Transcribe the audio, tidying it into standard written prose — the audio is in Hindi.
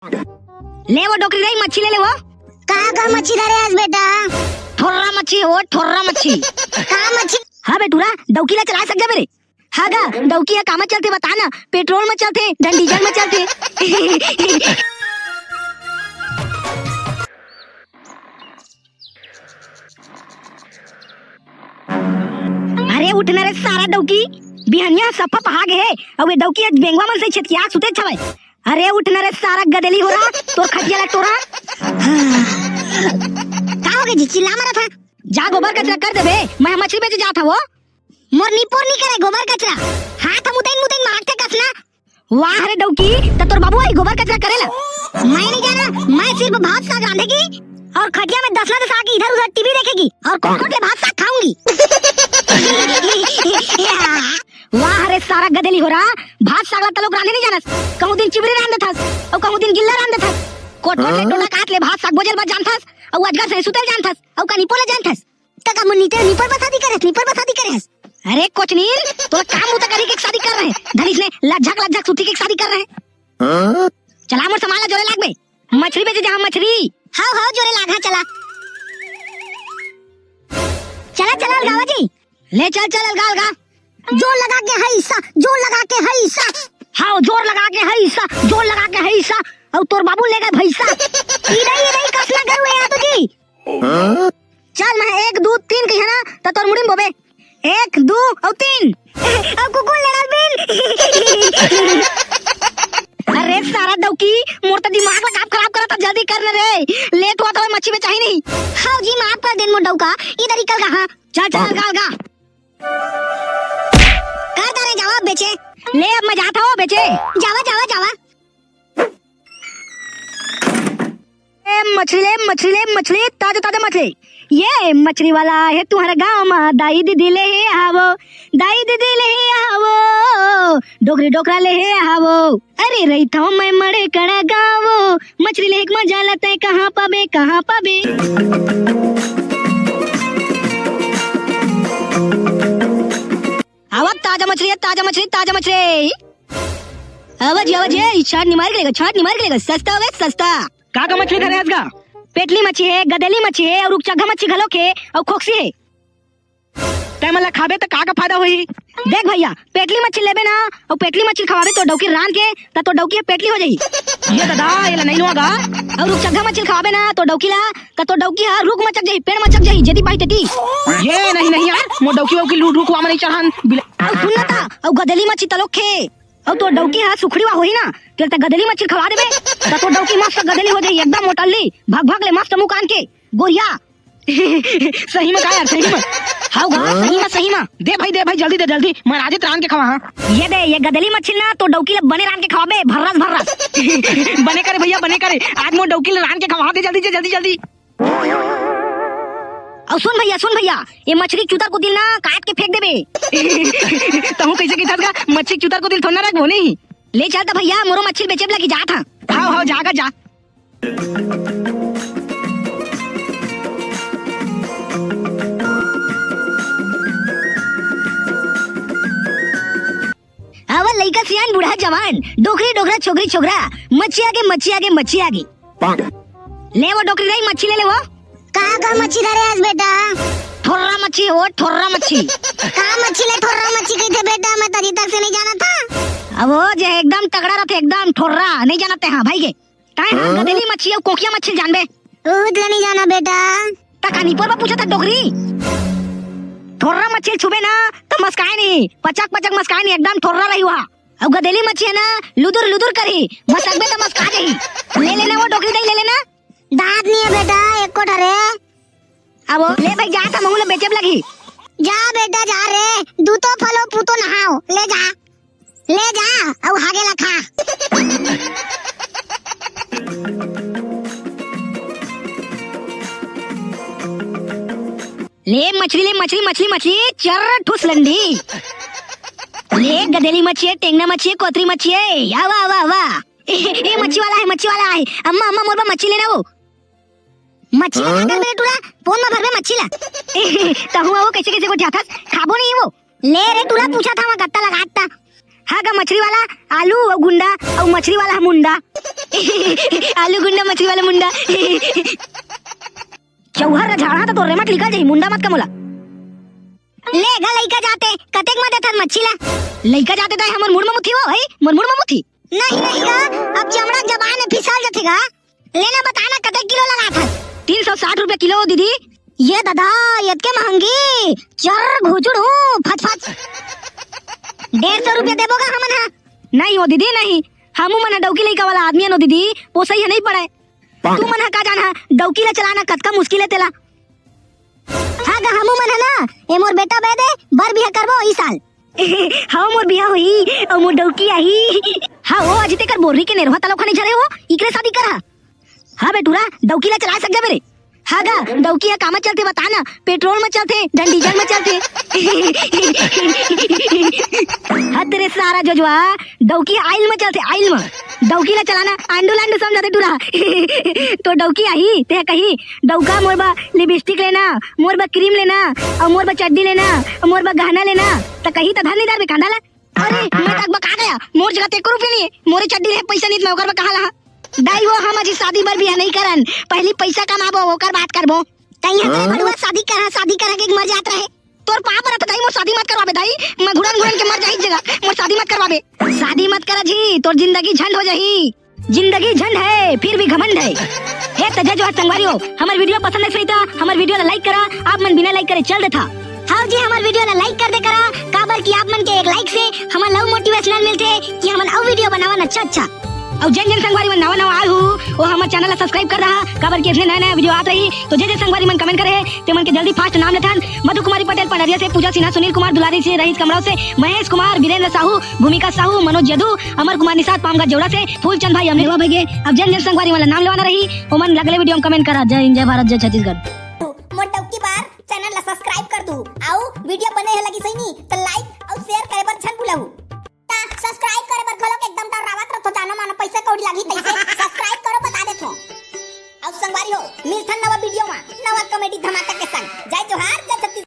ले वो डोकरी रही मच्छी ले वो। का मच्छी धरे आज बेटा? ठोर्रा मच्छी वो ठोर्रा मच्छी। का मच्छी? हाँ बेटूरा डौकी ला चला सक जा मेरे। हाँ गा डौकी काम चलते बताना, पेट्रोल में चलते धन डीजल में चलते। अरे उठना रे सारा डौकी, बिहनिया सफा पहाग है और वे डौकी बेंगवा मन से छतिया सुते छवे। अरे उठना रे सारा गदली हो रहा तोर खटिया ला तोरा। का हो गई जी? चिल्ला मारा था। जा गोबर कचरा कर देबे, मैं मछली बेच जाता वो। मोरनी पोरनी करे गोबर कचरा, हाथ मुदैन मुदैन मारते कसना। वाह रे डौकी तो तोर बाबू आई गोबर कचरा करेला। मैं नहीं जाना, मैं सिर्फ भात साग रांधेगी और खटिया में 10 लाख आके इधर उधर टीवी देखेगी और कोट ले भात साग खाऊंगी। वाह रे सारा गदली हो रहा, भात साग ला लोग रांधे नहीं जानस। कहूं दिन चिबरी रांधे थस और कहूं दिन गिल्ला रांधे थस। कोट ले टोला काट ले भात साग बोझल बा जानथस और अजगर से सुतल जानथस और कनी पोले जानथस। तका मुन्नीते नीपर बसादी करेस। अरे कोचनीर तो काम उता करी के शादी कर रहे हैं, धनिस ने लज्जक सुथी के शादी कर रहे हैं। चला मोर समाला जोरे लाग बे, मछली बेचे जहां मछली। हां जोरे लागा चला अलगावा जी। ले चल अलगा। जोर लगा के है हिस्सा। हाँ जोर लगा के है हिस्सा और तोर बाबू ले गए भैसा। इधर कसला करू है तुझी। चल मैं 1 2 3 कही है ना तो तोर मुड़ी में बोबे 1 2 और 3 अब कुकुर लेना बिन। अरे सारा डौकी मोर तो दिमाग में काम खराब करता, जल्दी करना रे, लेट हुआ तो मच्छी में चाहिए नहीं। हां जी माफ कर देन मोर डौका, इधर निकल कहां। चल अलगा कर दे रे जवाब बेचे। ले अब मैं जाता हूँ बेचे। जावा मछली ताजा मछली। ये मछली वाला है तुम्हारा गाँव में, दाई दीदी ले आवो, डोकरी डोकरा ले आवो। अरे रही था मैं मरे कड़ा गावो, मछली ले एक मजा लता है कहाँ पाबे। आवाज ताजा मछली। आवाज छाट नहीं मार लेगा। सस्ता का मछली धरे आज का? पेटली मच्छी है, गदली मच्छी है और उकचगा मच्छी घलोक है और खोक्सी है। तैमला खाबे तो का फायदा होई? देख भैया पेटली मच्छी लेबे ना और पेटली मच्छी खवाबे तो डौकी रान के तो डौकी पेटली हो जाई। ये दादा ये नहीं होगा। और उकचगा मच्छी खवाबे ना तो डौकी रुक मचक जाई, पेड़ मचक जाई जदी पाई तती। ये नहीं यार मो डौकी रुक हुआ नहीं चढ़ान सुनना था। और गदली मच्छी तलोक है और तो डौकी सुखड़ी होई ना तो गदली मच्छी खवा देबे तो डौकी मस्त गदली हो जाई एकदम मोटल्ली भाग ले मस्त मुंह कान के गोरिया। सही में का यार सही में दे भाई जल्दी मैं आज रान के खवा। ये दे ये गदली मच्छी ना तो डौकी ले बने रान के खवाबे भर्रस। बने करे भैया आज मो डौकी ले रान के खवा दे जल्दी। और सुन भैया ये मछली चूतर को दिल ना काट के फेंक देबे। तहु कैसे की था मछली चूतर को दिल थोड़ा रख वो नहीं ले चलता भैया मोरो मछली बेचे लगी जा था। हाँ जागा जा। अवर लइका सियान बूढ़ा जवान डोकरी डोकरा छोकरी छोकरा मच्छी आगे। ले वो डोकरी रही मच्छी ले वो। का मच्छी धरे आज बेटा? ठोर्रा मच्छी वो ठोर्रा मच्छी। का मच्छी ले ठोर्रा मच्छी कहते बेटा? मैं तरी तक से नहीं जाना था। अब वो जो एकदम तगड़ा रहते एकदम ठोर्रा नहीं जानते। हाँ भाई गदली मच्छी और कोकिया मच्छी जानबे? उधर नहीं जाना बेटा। तकानी पर पूछा था डोकरी ठोर्रा मच्छी छुबे ना तो मस्काए नहीं, पचक मस्काए नहीं एकदम ठोर्रा रही हुआ। अब गदली मच्छी है ना लुदुर करी मसकबे तो मस्का जाही। ले लेना वो डोकरी दे ले लेना। दांत नहीं है बेटा एक को धरे। अब ले भाई जा था महूल बेचब लगी। जा बेटा जा रे, दूतो फलो पूतो नहाओ। ले जा और हागे लखा। ले मछली चर ठुस लंडी। ले गदली मच्छी है, टेंगना मच्छी है, कोतरी मच्छी है। वाह ये मच्छी वाला है। अम्मा मोर मच्छी लेना वो मच्छी ला कर मेरे टूरा फोन में भरवे मच्छी ला। तहु वो कैसे को जाथस खाबो नहीं वो। ले रे टूरा पूछा था वहां गत्ता लगाता। हाँ का मछली वाला आलू और गुंडा और मछली वाला मुंडा। आलू गुंडा मछली वाला मुंडा चौहर झाड़ा तो रेमट लिखा जाई मुंडा मत का मोला ले गा लइका जाते कतेक में देथन मच्छी ला लइका जाते ता हमर मुड़ में मुथी हो भाई मोर मुड़ में मुथी नहीं नहीं गा अब चमड़ा जबान में फिसल जातेगा लेना बताना कतेक किलो लगा था 360 रुपए किलो दीदी ये दादा इतके महंगी चर घुचुड़ हूँ फच फच 150 रुपया देबोगा हमन हा नहीं हो दीदी नहीं हमू मन डौकी लइका वाला आदमी नो दीदी पोसई है नहीं पड़े तू मन का जाना डौकी ला चलाना कतका मुश्किल है तेला हाँ गा हमू मन है ना ए मोर बेटा बेदे बर बिहा करबो ई साल हाँ मोर बिया होई और मोर डौकी आई हाँ वो अजिते कर बोरी के नेरवा तलब खाने झरे हो इकरे शादी करा हाँ बेटूरा डौकी ला चला सक जा मेरे हाँ गा डौकी या कामा चलते बताना पेट्रोल में चलते डन डीजल में चलते हाँ तेरे सारा जोजवा डौकी आइल में चलते आइल में डौकी ला चलाना आंडू लांडू समझा दे टूरा तो डौकी आई ते कही डौका मोरबा लिपस्टिक लेना मोरबा क्रीम लेना और मोरबा चड्डी लेना और मोरबा गहना लेना तो कही तो धनीदार में कांदा ला अरे मैं तक बका गया मोर जगह 1 रुपया नहीं मोरे चड्डी ले पैसा नहीं मैं ओकर कहा ला दाई वो हम अजी शादी बर भी नहीं करन पहली पैसा कमाबो ओकर बात करबो तई है बड़ुआ शादी करा के मर जात रहे तोर पाप रत दाई मोर शादी मत करवाबे दाई मैं घुड़न घुड़न के मर जाई जगह मोर शादी मत करवाबे शादी मत करा जी तोर जिंदगी झंड हो जाही जिंदगी झंड है फिर भी घमंड है हे तजे जो संगवारी हो हमार वीडियो पसंद नहीं था हमार वीडियो ला लाइक करा आप मन बिना लाइक करे चल देता हाँ जी हमार वीडियो ला लाइक कर दे करा काबर की आप मन के एक लाइक से हमार लव मोटिवेशनल मिलते कि हमन और वीडियो बनावन अच्छा और जन जन संगवारी मन नवा आए हो वो हमारे चैनल ला सब्सक्राइब कर रहा काबर के इसमें नया वीडियो आत रही तो जे संगवारी मन कमेंट करे ते मन के जल्दी फास्ट नाम लेथन मधु कुमारी पटेल पनरिया से पूजा सिन्हा सुनील कुमार दुलारी से रहीस कमराव से महेश कुमार वीरेंद्र साहू भूमिका साहू मनोज जदू अमर कुमार निषाद पामगा जोड़ा से फूलचंद भाई हमने भगे अब जन जन संगवारी वाला नाम लेवाना रही ओ मन लगले वीडियो में कमेंट करा जय हिंद जय भारत जय छत्तीसगढ़ मोर डौकी बार चैनल ला सब्सक्राइब कर दू आउ वीडियो बने है लगी सही नी तो लाइक और शेयर करे बर छन बुलाऊ ता सब्सक्राइब करे बर घलो एकदम डरावत रहो जानो मानो पैसा कौड़ी लागी तैसे सब्सक्राइब करो बता देथो और संगवारी हो मिलथन नवा वीडियो में नवा कॉमेडी धमाका के संग जय जोहार जय छत्तीसगढ़।